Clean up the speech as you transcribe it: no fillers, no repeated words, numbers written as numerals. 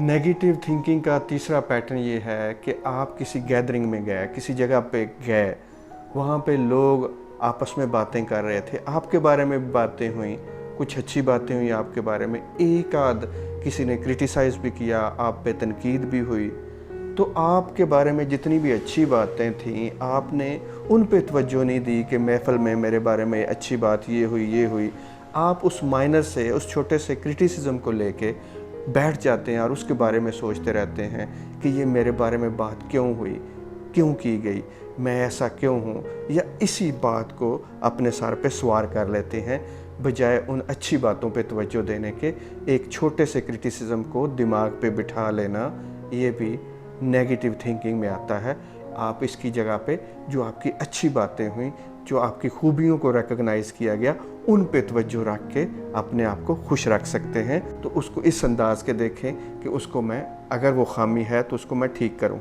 Negative thinking का तीसरा pattern ये है कि आप किसी गैदरिंग में गए, किसी जगह पे गए, वहाँ पे लोग आपस में बातें कर रहे थे, आपके बारे में भी बातें हुई, कुछ अच्छी बातें हुई आपके बारे में, एक आध किसी ने क्रिटिसाइज़ भी किया, आप पे तनकीद भी हुई, तो आपके बारे में जितनी भी अच्छी बातें थीं आपने उन पे तवज्जो नहीं दी कि महफ़िल में मेरे बारे में अच्छी बात ये हुई। आप उस माइनर से, उस छोटे से क्रिटिसिज्म को लेके बैठ जाते हैं और उसके बारे में सोचते रहते हैं कि ये मेरे बारे में बात क्यों हुई, क्यों की गई, मैं ऐसा क्यों हूँ, या इसी बात को अपने सर पे सवार कर लेते हैं बजाय उन अच्छी बातों पे तवज्जो देने के। एक छोटे से क्रिटिसिज्म को दिमाग पे बिठा लेना ये भी नेगेटिव थिंकिंग में आता है। आप इसकी जगह पे जो आपकी अच्छी बातें हुई, जो आपकी खूबियों को रिकॉग्नाइज़ किया गया, उन पे तवज्जो रख के अपने आप को खुश रख सकते हैं। तो उसको इस अंदाज़ के देखें कि उसको मैं, अगर वो ख़ामी है तो उसको मैं ठीक करूं।